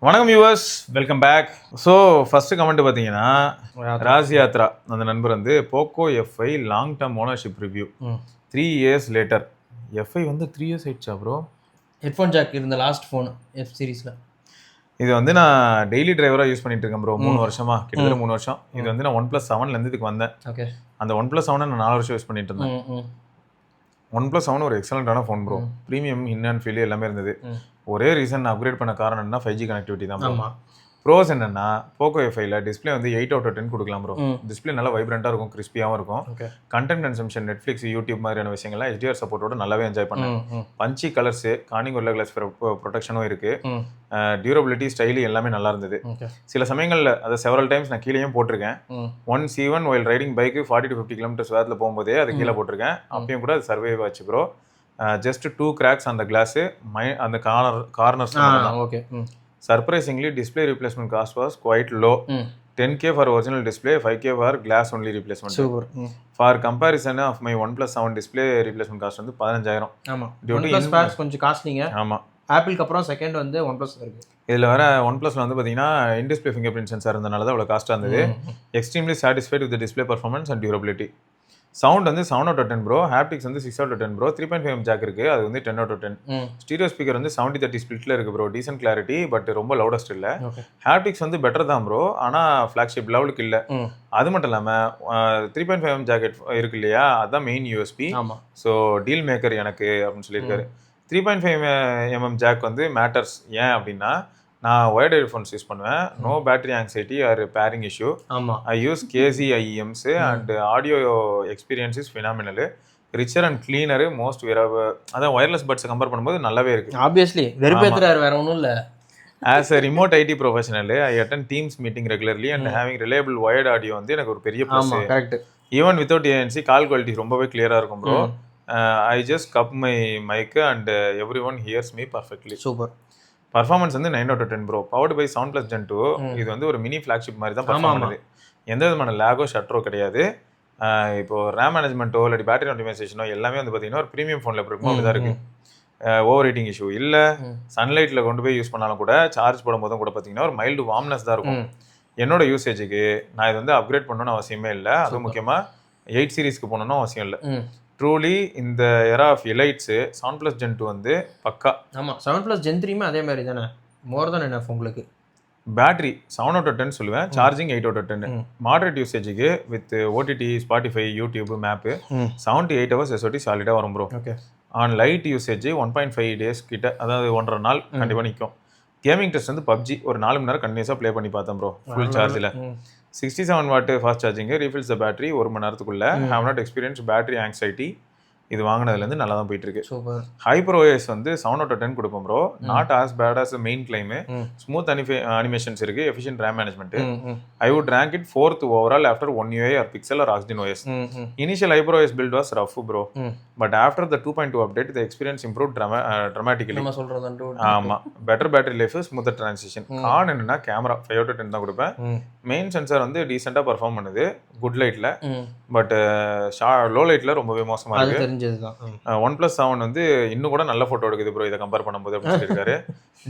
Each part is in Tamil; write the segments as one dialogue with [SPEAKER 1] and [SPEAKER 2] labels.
[SPEAKER 1] வணக்கம் viewers, welcome back. So first comment பார்த்தீங்கன்னா ராஜ் யாத்ரா அந்த நண்பர் வந்து Poco F1 long term ownership review 3 years later. F1 வந்து 3 years ஆயிடுச்சா ப்ரோ?
[SPEAKER 2] ஹெட்ஃபோன் ஜாக் இருந்த லாஸ்ட் ஃபோன் எஃப் சீரிஸில்.
[SPEAKER 1] இது வந்து நான் டெய்லி டிரைவராக யூஸ் பண்ணிட்டு இருக்கேன் ப்ரோ. 3 வருஷமா, கிட்டத்தட்ட 3 வருஷம். இது வந்து நான் OnePlus 7 இதுக்கு வந்தேன்.
[SPEAKER 2] ஓகே.
[SPEAKER 1] அந்த OnePlus 7 நான் 4 வருஷம் யூஸ் பண்ணிட்டு இருந்தேன். OnePlus 7 ஒரு எக்ஸலண்டான phone bro. Premium in and feel எல்லாமே இருந்தது. ஒரே ரீசன் நான் அப்கிரேட் பண்ண காரணம் என்ன, 5G கனெக்டிவிட்டி தான் ப்ரோ. ப்ரோஸ் என்னன்னா, போக்கோ எஃப்ஐல டிஸ்பிளே வந்து 8/10 கொடுக்கலாம் ப்ரோ. டிஸ்பிளே நல்லா வைப்ரண்ட்டாக இருக்கும், கிறிஸ்பியாகவும் இருக்கும். கண்டென்ட் கன்சம்ஷன், நெட்ஃப்ளிக்ஸ், யூடியூப் மாதிரியான விஷயங்கள்லாம் HDR சப்போர்ட்டோட நல்லாவே என்ஜாய் பண்ணேன். பஞ்சி கலர்ஸு, கார்னிங் ஒர்லா கிளாஸ் ப்ரொடெக்ஷனும் இருக்கு. டியூரபிலிட்டி, ஸ்டைலி எல்லாமே நல்லா இருந்தது. சில சமயங்களில் அதை செவரல் டைம்ஸ் நான் கீழேயும் போட்டிருக்கேன். Once even while riding bike 40 to 50 kilometers வேகத்தில் போகும்போதே அது கீழே போட்டிருக்கேன். அப்பயும் கூட அது சர்வைவ் ஆச்சு ப்ரோ. ஜஸ்ட் 2 cracks அந்த கிளாஸு, அந்த corners.
[SPEAKER 2] Okay.
[SPEAKER 1] Surprisingly, display replacement cost was quite low. 10K for original display, 5K for glass only replacement.
[SPEAKER 2] Super.
[SPEAKER 1] For comparison of my OnePlus 7 display replacement cost வந்து 15,000.
[SPEAKER 2] ஆமா. OnePlus Pads கொஞ்சம் காஸ்ட்லிங்க.
[SPEAKER 1] ஆமா.
[SPEAKER 2] ஆப்பிளுக்கு அப்புறம் செகண்ட் வந்து OnePlus இருக்கு.
[SPEAKER 1] இதில் வர OnePlusல வந்து பார்த்தீங்கன்னா in display finger print sensor இருந்தனால தான் அவ்வளோ காஸ்ட்டாக இருந்தது. Extremely satisfied with display performance and durability. Sound வந்து 7/10 ப்ரோ. ஹாப்டிக்ஸ் வந்து 6/10 ப்ரோ. 3.5mm ஜாக் இருக்கு, அது வந்து 10/10. ஸ்டீரியோ ஸ்பீக்கர் வந்து 70-30 ஸ்பிளிட்ல இருக்கு ப்ரோ. டீசென்ட் கிளாரிட்டி, பட் ரொம்ப லவுடஸ்ட் இல்லை. ஹாப்டிக்ஸ் வந்து பெட்டர் தான் ப்ரோ, ஆனால் ஃபிளாக்ஷிப் லெவலுக்கு இல்லை. அது மட்டும் இல்லாமல் 3.5mm ஜாக் இருக்கு இல்லையா, அதுதான் main USB. So deal maker எனக்கு அப்படின்னு சொல்லியிருக்காரு. 3.5mm ஜாக் வந்து மேட்டர்ஸ். ஏன் அப்படின்னா, நான் ஒயர்ட் இயர்ஃபோன்ஸ் யூஸ் பண்ணுவேன். No battery anxiety or pairing issue. I use KZ IEMs and audio experience is phenomenal. Richer and cleaner, most அதான் ஒயர்லெஸ் பட்ஸை கம்பேர் பண்ணும்போது நல்லாவே இருக்கு.
[SPEAKER 2] ஆப்வியஸ்லி வெறுப்பேத்துறாரு, வேற ஒன்றும் இல்லை.
[SPEAKER 1] As a remote IT professional, I attend Teams meeting regularly and having reliable wired audio வந்து எனக்கு ஒரு பெரிய plus. Even without ANC call quality ரொம்பவே கிளியராக இருக்கும் bro. I just cup my mic and everyone hears me perfectly.
[SPEAKER 2] Super.
[SPEAKER 1] Performance வந்து 9/10 bro. Powered by Soundplus Gen 2. இது வந்து ஒரு மினி ஃபிளாக்ஷிப் மாதிரி தான் பர்ஃபார்ம் பண்ணுது. எந்த விதமான லேகோ ஷட்டரோ கிடையாது. இப்போ ரேம் மேனேஜ்மெண்ட்டோ இல்லாட்டி பேட்டரி ஆப்டிமைசேஷனோ எல்லாமே வந்து பார்த்தீங்கன்னா ஒரு ப்ரீமியம் ஃபோனில் இருக்கும் அப்படி தான் இருக்கு. ஓவர் ஹீட்டிங் இஷ்யூ இல்லை. சன்லைட்டில் கொண்டு போய் யூஸ் பண்ணாலும் கூட, சார்ஜ் போடும்போதும் கூட பார்த்தீங்கன்னா ஒரு மைல்டு வார்ம்னஸ் தான் இருக்கும். என்னோட யூசேஜுக்கு நான் இது வந்து அப்கிரேட் பண்ணணும்னு அவசியமே இல்லை. அதுவும் முக்கியமாக 8 சீரீஸ்க்கு போகணுன்னு அவசியம் இல்லை. ட்ரூலி இந்த எரா ஆஃப் எலைட்ஸு Soundplus Gen 2 வந்து பக்கா.
[SPEAKER 2] ஆமாம், Soundplus Gen 3 அதே மாதிரி தானே, மோர் தான் என்ன உங்களுக்கு.
[SPEAKER 1] பேட்டரி 7/10 சொல்லுவேன், சார்ஜிங் 8/10. மாடரேட் யூசேஜுக்கு with OTT, Spotify, YouTube, map 7 to 8 hours SOT சாலிடாக வரும் bro. Okay. On light usage 1.5 days கிட்ட, அதாவது 1.5 நாள் கண்டிப்பாக நிற்கும். கேமிங் டெஸ்ட் வந்து PUBG ஒரு 4 மணி நேரம் கண்டினியூஸாக ப்ளே பண்ணி பார்த்தேன் ப்ரோ, ஃபுல் சார்ஜில். 67 watt fast charging, refills the battery 1 மணி நேரத்துக்குள்ள. Have not experience battery anxiety. இது வாங்கினதுலேருந்து நல்லா தான் போயிட்டு இருக்கு.
[SPEAKER 2] சூப்பர்.
[SPEAKER 1] HyperOS வந்து 7/10 கொடுப்போம் bro. Not as bad as main claim. Smooth animations இருக்கு, efficient RAM management. I would rank it 4th overall after 1 UI or pixel or oxygen OS. Initial HyperOS build was rough bro, but after the 2.2 update the experience improved dramatically. ஆமா, better battery life, smoother transition. Con என்னன்னா கேமரா 5/10 தான் கொடுப்பேன். மெயின் சென்சார் வந்து டீசெண்டாக பர்ஃபார்ம் பண்ணுது குட் லைட்டில், பட் லோ லைட்டில் ரொம்பவே மோசமாக இருக்கு. OnePlus 7 வந்து இன்னும் கூட நல்ல ஃபோட்டோ எடுக்குது ப்ரோ இதை கம்பேர் பண்ணும்போது அப்படின்னு சொல்லியிருக்காரு.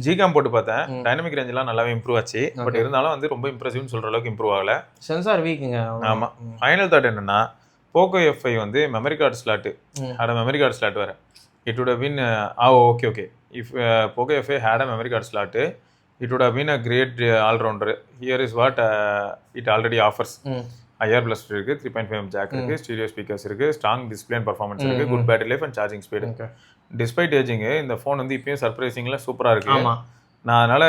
[SPEAKER 1] Gcam போட்டு பார்த்தேன், டைனமிக் ரேஞ்செலாம் நல்லாவே இம்ப்ரூவ் ஆச்சு. பட் இருந்தாலும் வந்து ரொம்ப இம்ப்ரெசிவ்னு சொல்கிற அளவுக்கு இம்ப்ரூவ் ஆகலை.
[SPEAKER 2] சென்சார் வீக்குங்க. ஆமாம்.
[SPEAKER 1] ஃபைனல் தாட் என்னன்னா, போக்கோ எஃப்ஐ வந்து memory card slot, had memory card slot வேறு. It would have been okay if Poco FI had a memory card slot, it would have been a great all-rounder. Here is what it already offers. IR plus இருக்கு, 3.5mm ஜாக் இருக்கு, ஸ்டீரியோ ஸ்பீக்கர்ஸ் இருக்கு, ஸ்ட்ராங் டிஸ்பிளே அண்ட் பர்ஃபார்மன்ஸ் இருக்கு, good battery life and charging speed. Despite ageing இந்த ஃபோன் வந்து இப்பயும் சர்ப்ரைசிங்ல சூப்பராக இருக்கு. நான் அதனால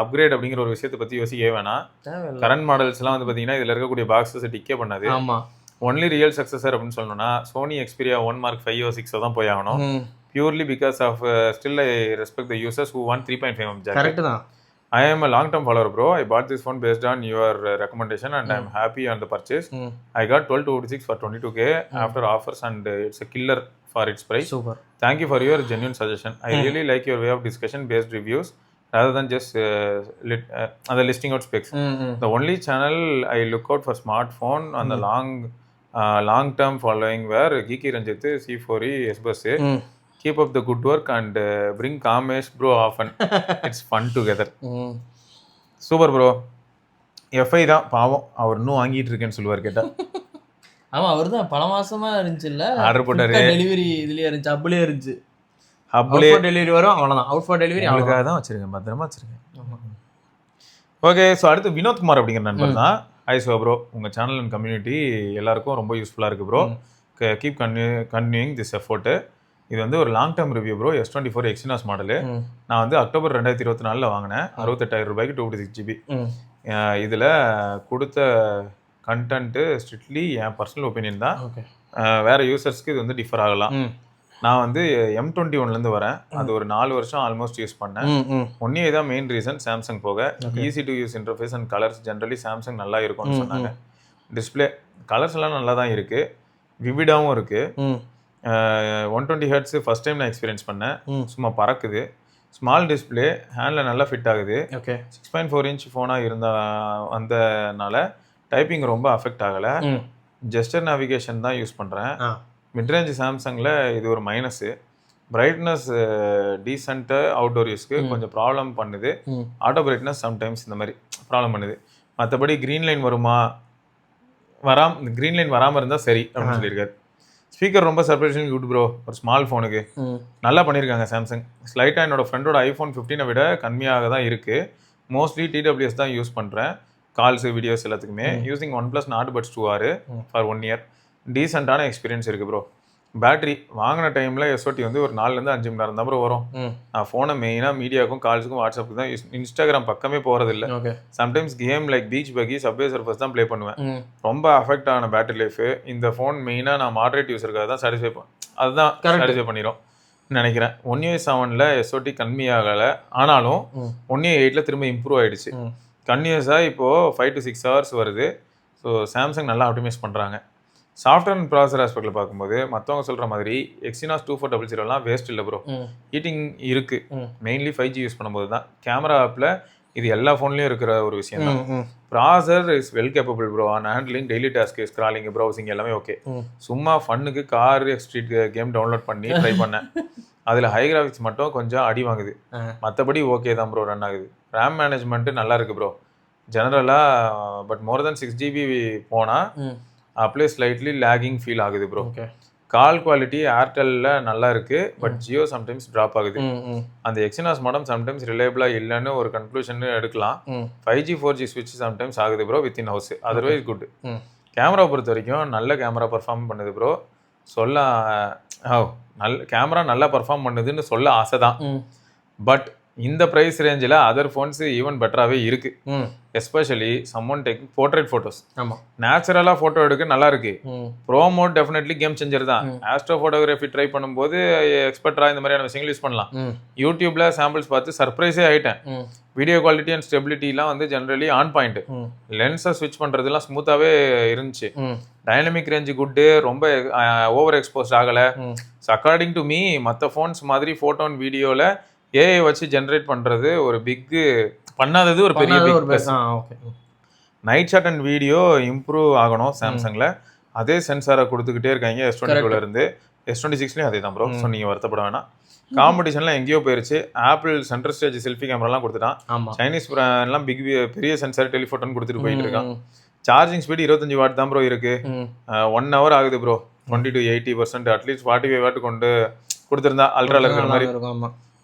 [SPEAKER 1] அப்கிரேட் அப்படிங்கிற ஒரு விஷயத்தை பற்றி யோசிக்கவே வேணாம். கரண்ட் மாடல்ஸ்லாம் வந்து பார்த்தீங்கன்னா இதில் இருக்கக்கூடிய பாக்ஸஸ் டிக்கே பண்ணாது. ஒன்லி ரியல் சக்ஸஸர் அப்படின்னு சொல்லணும்னா சோனி Xperia 1 Mark 5 or 6 தான் போய் ஆகணும். Purely because of still I respect the users who want 3.5mm jack. Correct தான். I am a long-term follower bro. I bought this phone based on your recommendation and I am happy on the purchase. I got 12/26 for 22K after offers and it's a killer for its price. Super. Thank you for your genuine suggestion. I really like your way of discussion based reviews rather than just the listing out specs. The only channel I look out for smartphone on the long term following were Geeky Ranjit, C4E, S-Bus. Keep up the good work and bring Kamesh bro often it's fun together. Super bro. F1 தான் பாவம், அவர் இன்னும் வாங்கிட்டு இருக்கேன்னு சொல்லுவார் கேட்டா.
[SPEAKER 2] ஆமா, அவர் தான் பல மாசமா இருந்துச்சு இல்ல,
[SPEAKER 1] ஆர்டர் போட்டாரு,
[SPEAKER 2] டெலிவரி இதுலயே இருந்துச்சு, ஹப்லயே இருந்துச்சு.
[SPEAKER 1] ஹப்லே
[SPEAKER 2] டெலிவரி வரும், அவ்வளவுதான். அவுட் ஃபார் டெலிவரி
[SPEAKER 1] அவங்களுக்காக தான் வச்சிருக்கேன், பத்திரமா வச்சிருக்கேன். ஓகே, ஸோ அடுத்து வினோத்குமார் அப்படிங்கிற நண்பர் தான். ஹாய் சோ ப்ரோ, உங்கள் சேனல் அண்ட் கம்யூனிட்டி எல்லாருக்கும் ரொம்ப யூஸ்ஃபுல்லாக இருக்குது bro. Keep continuing this effort. இது வந்து ஒரு long term review bro. S24 Exynos model. நான் வந்து அக்டோபர் 2024 வாங்கினேன். 68,000 ரூபாய்க்கு 256 GB. இதில் கொடுத்த கண்டென்ட்டு ஸ்ட்ரிக்ட்லி என் பர்சனல் ஒப்பீனியன் தான். வேறு யூசர்ஸ்க்கு இது வந்து டிஃபர் ஆகலாம். நான் வந்து M21லேருந்து வரேன். அது ஒரு 4 வருஷம் ஆல்மோஸ்ட் யூஸ் பண்ணேன். ஒன்னே தான் மெயின் ரீசன், சாம்சங் போக. Easy to use interface and colours generally Samsung நல்லா இருக்கும்னு சொன்னாங்க. டிஸ்பிளே கலர்ஸ் எல்லாம் நல்லா தான் இருக்குது, விவிடாகவும் இருக்குது. 120 Hz ஃபர்ஸ்ட் டைம் நான் எக்ஸ்பீரியன்ஸ் பண்ணேன். சும்மா பறக்குது. ஸ்மால் டிஸ்பிளே, ஹேண்டில் நல்லா ஃபிட் ஆகுது. 6.4 inch ஃபோனாக வந்தனால டைப்பிங் ரொம்ப அஃபெக்ட் ஆகலை. ஜெஸ்டர் நேவிகேஷன் தான் யூஸ் பண்ணுறேன். மிட்ரேஞ்ச் சாம்சங்கில் இது ஒரு மைனஸு. பிரைட்னஸ் டீசென்ட்டு அவுட்டோர் யூஸ்க்கு கொஞ்சம் ப்ராப்ளம் பண்ணுது. ஆட்டோ பிரைட்னஸ் சம்டைம்ஸ் இந்த மாதிரி ப்ராப்ளம் பண்ணுது. மற்றபடி க்ரீன் லைன் வராமல் இருந்தால் சரி அப்படின்னு சொல்லியிருக்காரு. ஸ்பீக்கர் ரொம்ப சர்ப்ரைசிங் குட் ப்ரோ, ஒரு ஸ்மால் ஃபோனுக்கு நல்லா பண்ணியிருக்காங்க சாம்சங். ஸ்லைட்டாக என்னோட ஃப்ரெண்டோட iPhone 15 விட கம்மியாக தான் இருக்குது. மோஸ்ட்லி TWS தான் யூஸ் பண்ணுறேன், கால்ஸு வீடியோஸ் எல்லாத்துக்குமே. Using OnePlus Nord Buds 2R for 1 year. டீசெண்டான எக்ஸ்பீரியன்ஸ் இருக்குது ப்ரோ. பேட்டரி வாங்கின டைமில் SOT வந்து ஒரு 4லேருந்து 5 மணி நேரம் தான் ப்ரோ வரும். நான் ஃபோனை மெயினாக மீடியாவுக்கும் கால்ஸுக்கும் வாட்ஸ்அப்புக்கு தான் யூஸ், இன்ஸ்டாகிராம் பக்கமே போகிறதில்ல. சம்டைம்ஸ் கேம் லைக் பீச் பக்கி சப்வே சர்ஃபர்ஸ் தான் ப்ளே பண்ணுவேன். ரொம்ப அஃபெக்ட் ஆன பேட்டரி லைஃபு. இந்த ஃபோன் மெயினாக நான் மாடரேட் யூஸருக்காக தான் அதுதான் சாட்டிஸ்ஃபை பண்ணிடும் நினைக்கிறேன். 1UI 7ல் SOT கம்மியாகலை, ஆனாலும் 1UI 8ல் திரும்ப இம்ப்ரூவ் ஆகிடுச்சு. கன்யூஸாக இப்போது 5 to 6 hours வருது. ஸோ சாம்சங் நல்லா ஆப்டிமைஸ் பண்ணுறாங்க. சாஃப்ட்வேர் அண்ட் ப்ராசஸர் ஆஸ்பெக்டில் பார்க்கும்போது மற்றவங்க சொல்கிற மாதிரி எக்ஸினாஸ் 2400 வேஸ்ட் இல்லை ப்ரோ. ஹீட்டிங் இருக்குது, மெயின்லி 5G யூஸ் பண்ணும்போது தான். கேமரா ஆப்பில் இது எல்லா ஃபோன்லேயும் இருக்கிற ஒரு விஷயம் தான். Processor is well capable bro on handling daily task, scrolling, browsing எல்லாமே ஓகே. சும்மா ஃபன்னுக்கு கார் ஸ்ட்ரீட் கேம் டவுன்லோட் பண்ணி ட்ரை பண்ணேன். அதில் ஹை கிராஃபிக்ஸ் மட்டும் கொஞ்சம் அடி வாங்குது, மற்றபடி ஓகே தான் ப்ரோ, ரன் ஆகுது. ரேம் மேனேஜ்மெண்ட்டு நல்லா இருக்குது ப்ரோ ஜெனரலாக. பட் மோர் தென் 6 GB போனால் அப்படியே ஸ்லைட்லி லேகிங் ஃபீல் ஆகுது ப்ரோ. கால் குவாலிட்டி ஏர்டெல்ல நல்லா இருக்கு, பட் ஜியோ சம்டைம்ஸ் ட்ராப் ஆகுது. அந்த எக்ஸினாஸ் மாடம் சம்டைம்ஸ் ரிலேபிளா இல்லைன்னு ஒரு கன்க்ளூஷன் எடுக்கலாம். 5G 4G ஸ்விட்ச் சம்டைம்ஸ் ஆகுது bro with in house, otherwise good. Camera பொறுத்த வரைக்கும் நல்ல கேமரா பர்ஃபார்ம் பண்ணுது ப்ரோ. கேமரா நல்லா பர்ஃபார்ம் பண்ணுதுன்னு சொல்ல ஆசை தான். பட் இந்த ப்ரைஸ் ரேஞ்சில் அதர் ஃபோன்ஸ் ஈவன் பெட்டராகவே இருக்கு. Especially summon taking portrait photos. நேச்சுரலாக ஃபோட்டோ எடுக்க நல்லா இருக்கு. Pro mode definitely game changer தான். ஆஸ்ட்ரோ ஃபோட்டோகிராஃபி ட்ரை பண்ணும்போது எக்ஸ்பெக்டரா இந்த மாதிரியான விஷயங்கள் யூஸ் பண்ணலாம். யூடியூப்ல சாம்பிள்ஸ் பார்த்து சர்ப்ரைஸே ஆயிட்டேன். வீடியோ குவாலிட்டி அண்ட் ஸ்டெபிலிட்டிலாம் வந்து ஜென்ரலி ஆன் பாயிண்ட். லென்ஸை ஸ்விட்ச் பண்ணுறதுலாம் ஸ்மூத்தாகவே இருந்துச்சு. டைனமிக் ரேஞ்சு குட்டு, ரொம்ப ஓவர் எக்ஸ்போஸ்ட் ஆகலை. ஸோ அக்கார்டிங் டு மீ மற்ற ஃபோன்ஸ் மாதிரி ஃபோட்டோ அண்ட் வீடியோவில் ஏஐ வச்சு ஜென்ரேட் பண்ணுறது ஒரு பண்ணாதது ஒரு பெரிய night shot and video improve ஆகணும் சாம்சங்கில். அதே சென்சாரை கொடுத்துக்கிட்டே இருக்காங்க S22 இருந்து. S26லையும் அதே தான் ப்ரோ. ஸோ நீங்கள் வருத்தப்பட வேணாம். காம்படிஷன்லாம் எங்கேயோ போயிருச்சு. ஆப்பிள் சென்டர் ஸ்டேஜ் செல்ஃபி கேமராலாம் கொடுத்துட்டான். சைனீஸ் எல்லாம் பெரிய சென்சார் டெலிஃபோட்டோன்னு கொடுத்துட்டு போயிட்டு இருக்கான். சார்ஜிங் ஸ்பீடு 25 வாட் தான் ப்ரோ இருக்கு. 1 hour ஆகுது ப்ரோ. 20 to 80%, அட்லீஸ்ட் 45 வாட் கொண்டு கொடுத்துருந்தா அல்ட்ரால இருக்கிற மாதிரி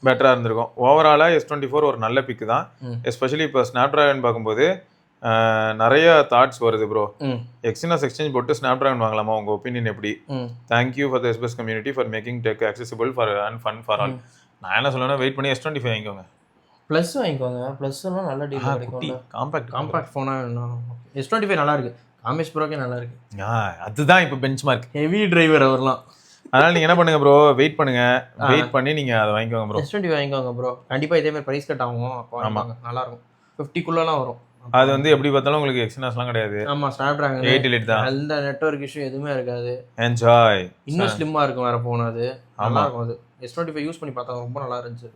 [SPEAKER 1] பெட்டராக இருந்திருக்கும். ஓவராலாக S24 ஒரு நல்ல பிக்கு தான். எஸ்பெஷலி இப்போ ஸ்னாப்ட்ராகன் பார்க்கும்போது நிறைய தாட்ஸ் வருது ப்ரோ. எக்ஸினாஸ் எக்ஸ்சேஞ்ச் போட்டு ஸ்னாப்ட்ராகன் வாங்கலாமா? உங்கள் ஒப்பீனியன் எப்படி? தேங்க்யூ ஃபார் த எஸ்பெஸ் community for making tech accessible for and fun for all. நான் என்ன சொல்லணும்னா வெயிட் பண்ணி S25 வாங்கிக்கோங்க.
[SPEAKER 2] ப்ளஸ் வாங்கிக்கோங்க. ப்ளஸ்லாம் நல்ல டீல் கிடைக்கும். காம்பாக்ட் ஃபோனாக S25 நல்லா இருக்கு. காமேஷ் ப்ரோக்கே நல்லா இருக்கு.
[SPEAKER 1] அதுதான் இப்போ பெஞ்ச் மார்க்.
[SPEAKER 2] ஹெவி டிரைவர் அவர்லாம்.
[SPEAKER 1] அதனால நீங்க என்ன பண்ணுங்க ப்ரோ, வெயிட் பண்ணுங்க. வெயிட் பண்ணி நீங்க அதை வாங்கிக்கோங்க ப்ரோ.
[SPEAKER 2] S20 வாங்கிக்கோங்க ப்ரோ. கண்டிப்பா இதே மாதிரி பிரைஸ் கட் ஆகும். அப்போ நல்லா இருக்கும். 50 வரும்.
[SPEAKER 1] அது வந்து எப்படி பார்த்தாலும் உங்களுக்கு எக்ஸினாஸ்லாம் கிடையாது.
[SPEAKER 2] ஆமா, ஸ்னாப்டிராகன்
[SPEAKER 1] 8 Elite தான்.
[SPEAKER 2] அந்த நெட்வொர்க் இஷ்யூ எதுவுமே இருக்காது.
[SPEAKER 1] என்ஜாய்.
[SPEAKER 2] இன்னும் ஸ்லிம்மா இருக்கும் வேற போன். அது நல்லா இருக்கும். அது S25 யூஸ் பண்ணி பார்த்தா ரொம்ப நல்லா இருந்துச்சு.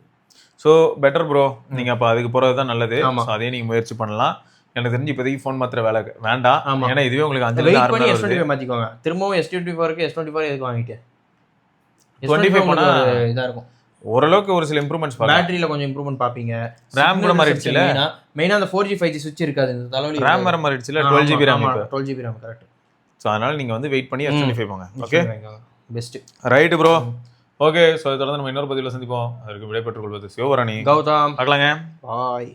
[SPEAKER 1] So better bro. நீங்க அப்போ அதுக்கு போறது தான் நல்லது. அதே நீங்க முயற்சி பண்ணலாம். எனக்கு தெரிஞ்சு இப்போதைக்கு ஃபோன் மாத்திர வேலை வேண்டாம். ஏன்னா இதுவே உங்களுக்கு 5
[SPEAKER 2] S25 மாத்திக்கோங்க. திரும்பவும் S24க்கு S24 எதுக்கு வாங்கிட்டேன்?
[SPEAKER 1] 25 போனா
[SPEAKER 2] இதாக இருக்கும்.
[SPEAKER 1] ஓரளவுக்கு ஒரு சில இம்ப்ரூவ்மெண்ட்ஸ் பார்க்கலாம்.
[SPEAKER 2] பேட்டரியில் கொஞ்சம் இம்ப்ரூவ்மெண்ட் பார்ப்பீங்க.
[SPEAKER 1] ரேம் கூட மாறிடுச்சுல,
[SPEAKER 2] மெயினாக அந்த 4G 5G சுவிட்ச் இருக்காது இந்த தலைவலி.
[SPEAKER 1] ரேம் வேற மாறிடுச்சுல, 12GB RAM.
[SPEAKER 2] 12GB RAM correct.
[SPEAKER 1] So அதனால நீங்கள் வந்து வெயிட் பண்ணி S25 போங்க. Okay
[SPEAKER 2] best.
[SPEAKER 1] Right bro. Okay so இதை தொடர்ந்து நம்ம இன்னொரு பதிவில் சந்திப்போம். அதற்கு விடைபெற்றுக் கொள்வது சிவபரணி.
[SPEAKER 2] கௌதம்.
[SPEAKER 1] பார்க்கலாங்க.
[SPEAKER 2] பாய்.